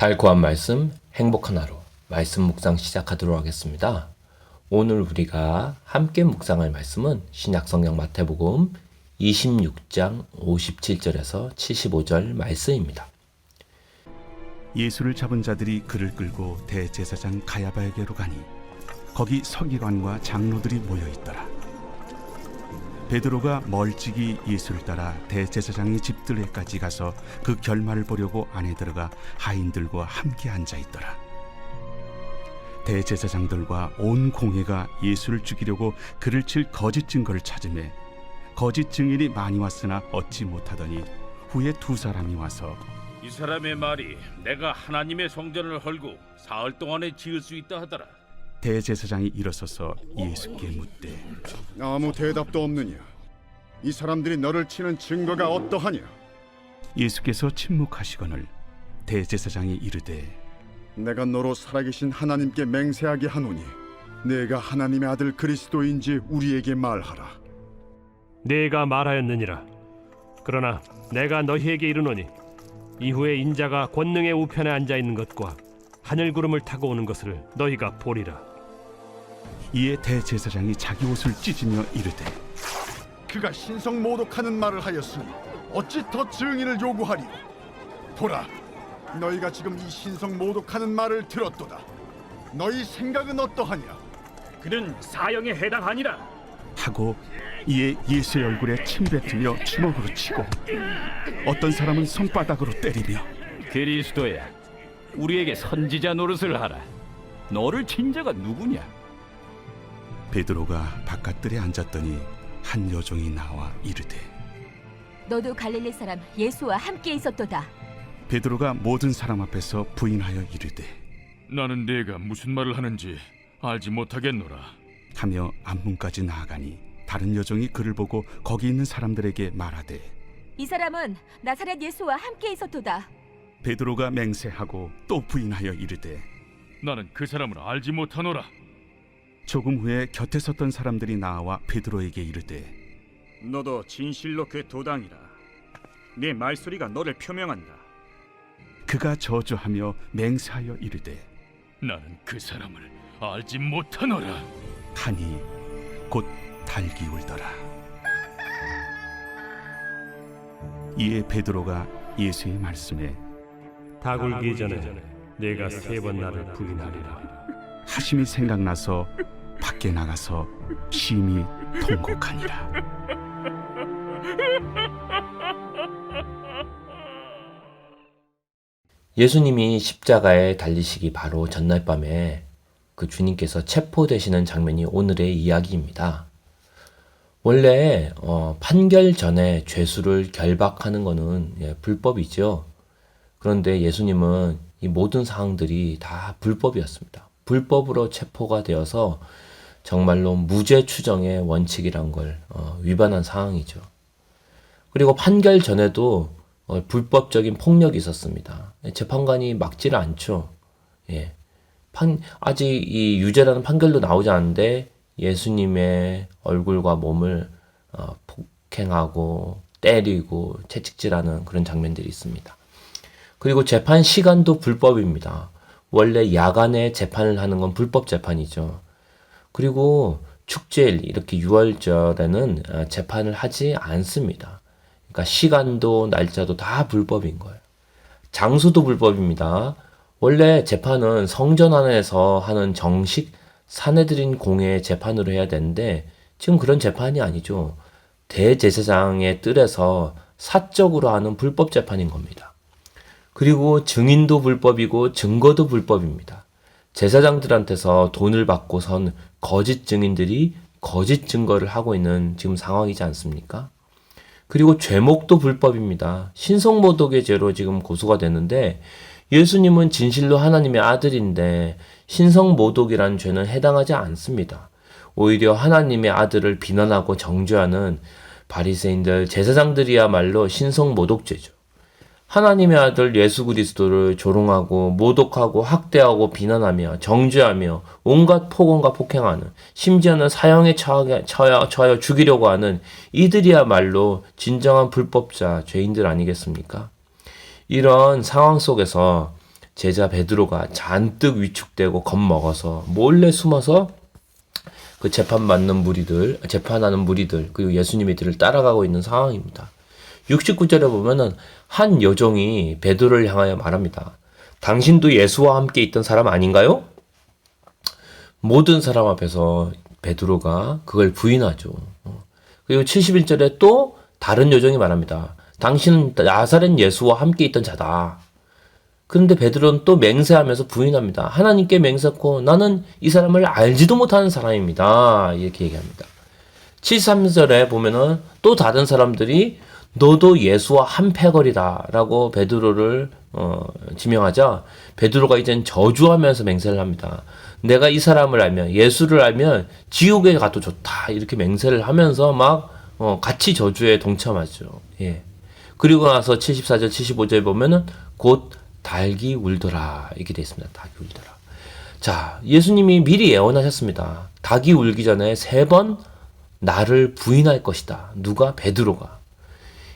달코한 말씀, 행복한 하루, 말씀 묵상 시작하도록 하겠습니다. 오늘 우리가 함께 묵상할 말씀은 신약성경 마태복음 26장 57절에서 75절 말씀입니다. 예수를 잡은 자들이 그를 끌고 대제사장 가야바에게로 가니 거기 서기관과 장로들이 모여 있더라. 베드로가 멀찍이 예수를 따라 대제사장의 집들에까지 가서 그 결말을 보려고 안에 들어가 하인들과 함께 앉아 있더라. 대제사장들과 온 공회가 예수를 죽이려고 그를 칠 거짓 증거를 찾으매 거짓 증인이 많이 왔으나 얻지 못하더니 후에 두 사람이 와서 이 사람의 말이 내가 하나님의 성전을 헐고 사흘 동안에 지을 수 있다 하더라. 대제사장이 일어서서 예수께 묻되 아무 대답도 없느냐? 이 사람들이 너를 치는 증거가 어떠하냐? 예수께서 침묵하시거늘 대제사장이 이르되 내가 너로 살아계신 하나님께 맹세하게 하노니 내가 하나님의 아들 그리스도인지 우리에게 말하라. 네가 말하였느니라. 그러나 내가 너희에게 이르노니 이후에 인자가 권능의 우편에 앉아 있는 것과 하늘 구름을 타고 오는 것을 너희가 보리라. 이에 대제사장이 자기 옷을 찢으며 이르되 그가 신성 모독하는 말을 하였으니 어찌 더 증인을 요구하리요? 보라, 너희가 지금 이 신성 모독하는 말을 들었도다. 너희 생각은 어떠하냐? 그는 사형에 해당하니라. 하고 이에 예수의 얼굴에 침 뱉으며 주먹으로 치고 어떤 사람은 손바닥으로 때리며 그리스도야, 우리에게 선지자 노릇을 하라. 너를 친 자가 누구냐? 베드로가 바깥들에 앉았더니 한 여종이 나와 이르되 너도 갈릴리 사람 예수와 함께 있었도다. 베드로가 모든 사람 앞에서 부인하여 이르되 나는 네가 무슨 말을 하는지 알지 못하겠노라. 하며 앞문까지 나아가니 다른 여종이 그를 보고 거기 있는 사람들에게 말하되 이 사람은 나사렛 예수와 함께 있었도다. 베드로가 맹세하고 또 부인하여 이르되 나는 그 사람을 알지 못하노라. 조금 후에 곁에 섰던 사람들이 나와 베드로에게 이르되 너도 진실로 그 도당이라. 네 말소리가 너를 표명한다. 그가 저주하며 맹세하여 이르되 나는 그 사람을 알지 못하노라. 하니 곧 달기 울더라. 이에 베드로가 예수의 말씀에 닭 울기 전에 네가 세 번 나를 부인하리라. 하심이 생각나서 밖에 나가서 심히 통곡하니라. 예수님이 십자가에 달리시기 바로 전날 밤에 그 주님께서 체포되시는 장면이 오늘의 이야기입니다. 원래 판결 전에 죄수를 결박하는 것은 불법이죠. 그런데 예수님은 이 모든 사항들이 다 불법이었습니다. 불법으로 체포가 되어서 정말로 무죄 추정의 원칙이란 걸 위반한 상황이죠. 그리고 판결 전에도 불법적인 폭력이 있었습니다. 재판관이 막지를 않죠. 아직 이 유죄라는 판결도 나오지 않는데 예수님의 얼굴과 몸을 폭행하고 때리고 채찍질하는 그런 장면들이 있습니다. 그리고 재판 시간도 불법입니다. 원래 야간에 재판을 하는 건 불법 재판이죠. 그리고 축제일 이렇게 6월절에는 재판을 하지 않습니다. 그러니까 시간도 날짜도 다 불법인 거예요. 장소도 불법입니다. 원래 재판은 성전 안에서 하는 정식 사내들인 공회의 재판으로 해야 되는데 지금 그런 재판이 아니죠. 대제사장의 뜰에서 사적으로 하는 불법 재판인 겁니다. 그리고 증인도 불법이고 증거도 불법입니다. 제사장들한테서 돈을 받고 선 거짓 증인들이 거짓 증거를 하고 있는 지금 상황이지 않습니까? 그리고 죄목도 불법입니다. 신성모독의 죄로 지금 고소가 됐는데 예수님은 진실로 하나님의 아들인데 신성모독이라는 죄는 해당하지 않습니다. 오히려 하나님의 아들을 비난하고 정죄하는 바리새인들, 제사장들이야말로 신성모독죄죠. 하나님의 아들 예수 그리스도를 조롱하고 모독하고 학대하고 비난하며 정죄하며 온갖 폭언과 폭행하는, 심지어는 사형에 처하여 죽이려고 하는 이들이야말로 진정한 불법자, 죄인들 아니겠습니까? 이런 상황 속에서 제자 베드로가 잔뜩 위축되고 겁먹어서 몰래 숨어서 그 재판하는 무리들, 그리고 예수님의 뒤를 따라가고 있는 상황입니다. 69절에 보면은 한 여종이 베드로를 향하여 말합니다. 당신도 예수와 함께 있던 사람 아닌가요? 모든 사람 앞에서 베드로가 그걸 부인하죠. 그리고 71절에 또 다른 여종이 말합니다. 당신은 나사렛 예수와 함께 있던 자다. 그런데 베드로는 또 맹세하면서 부인합니다. 하나님께 맹세코 나는 이 사람을 알지도 못하는 사람입니다. 이렇게 얘기합니다. 73절에 보면은 또 다른 사람들이 너도 예수와 한 패거리다 라고 베드로를 지명하자 베드로가 이젠 저주하면서 맹세를 합니다. 내가 이 사람을 알면, 예수를 알면 지옥에 가도 좋다 이렇게 맹세를 하면서 막 같이 저주에 동참하죠. 예. 그리고 나서 74절 75절에 보면은 곧 닭이 울더라 이렇게 되어 있습니다. 닭이 울더라. 자, 예수님이 미리 예언하셨습니다. 닭이 울기 전에 3번 나를 부인할 것이다. 누가? 베드로가.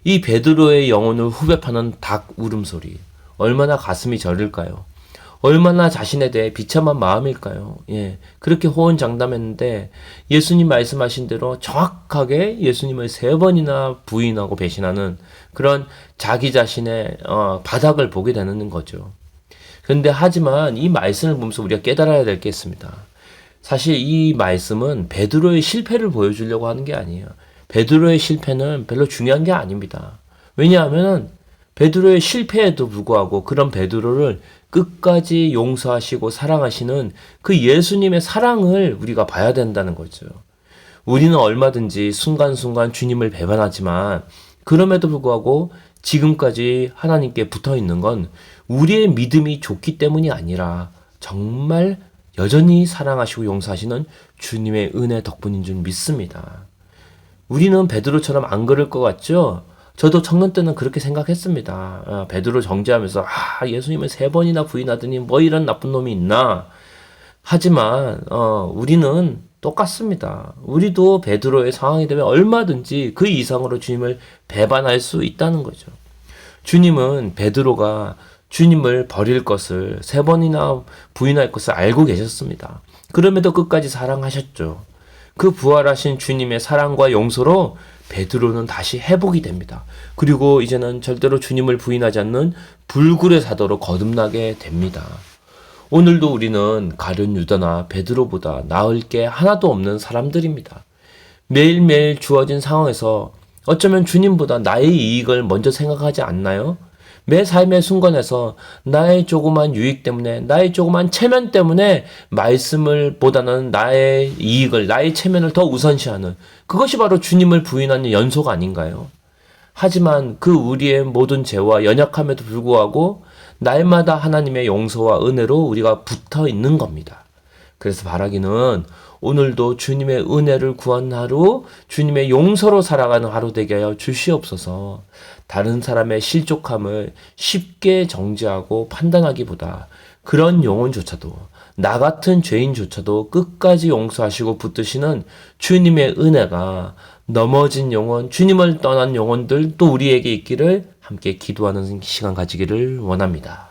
이 베드로의 영혼을 후벼 파는 닭 울음소리. 얼마나 가슴이 저릴까요? 얼마나 자신에 대해 비참한 마음일까요? 예. 그렇게 호언장담했는데 예수님 말씀하신 대로 정확하게 예수님을 3번이나 부인하고 배신하는 그런 자기 자신의 바닥을 보게 되는 거죠. 그런데 하지만 이 말씀을 보면서 우리가 깨달아야 될 게 있습니다. 사실 이 말씀은 베드로의 실패를 보여주려고 하는 게 아니에요. 베드로의 실패는 별로 중요한 게 아닙니다. 왜냐하면 베드로의 실패에도 불구하고 그런 베드로를 끝까지 용서하시고 사랑하시는 그 예수님의 사랑을 우리가 봐야 된다는 거죠. 우리는 얼마든지 순간순간 주님을 배반하지만 그럼에도 불구하고 지금까지 하나님께 붙어 있는 건 우리의 믿음이 좋기 때문이 아니라 정말 여전히 사랑하시고 용서하시는 주님의 은혜 덕분인 줄 믿습니다. 우리는 베드로처럼 안 그럴 것 같죠? 저도 청년 때는 그렇게 생각했습니다. 베드로 정죄하면서 예수님을 3번이나 부인하더니 뭐 이런 나쁜 놈이 있나. 하지만 우리는 똑같습니다. 우리도 베드로의 상황이 되면 얼마든지 그 이상으로 주님을 배반할 수 있다는 거죠. 주님은 베드로가 주님을 버릴 것을 3번이나 부인할 것을 알고 계셨습니다. 그럼에도 끝까지 사랑하셨죠. 그 부활하신 주님의 사랑과 용서로 베드로는 다시 회복이 됩니다. 그리고 이제는 절대로 주님을 부인하지 않는 불굴의 사도로 거듭나게 됩니다. 오늘도 우리는 가룟 유다나 베드로보다 나을 게 하나도 없는 사람들입니다. 매일매일 주어진 상황에서 어쩌면 주님보다 나의 이익을 먼저 생각하지 않나요? 매 삶의 순간에서 나의 조그만 유익 때문에, 나의 조그만 체면 때문에 말씀을 보다는 나의 이익을, 나의 체면을 더 우선시하는 그것이 바로 주님을 부인하는 연속 아닌가요? 하지만 그 우리의 모든 죄와 연약함에도 불구하고 날마다 하나님의 용서와 은혜로 우리가 붙어 있는 겁니다. 그래서 바라기는 오늘도 주님의 은혜를 구한 하루, 주님의 용서로 살아가는 하루 되게 하여 주시옵소서. 다른 사람의 실족함을 쉽게 정죄하고 판단하기보다 그런 영혼조차도, 나 같은 죄인조차도 끝까지 용서하시고 붙드시는 주님의 은혜가 넘어진 영혼, 주님을 떠난 영혼들 또 우리에게 있기를 함께 기도하는 시간 가지기를 원합니다.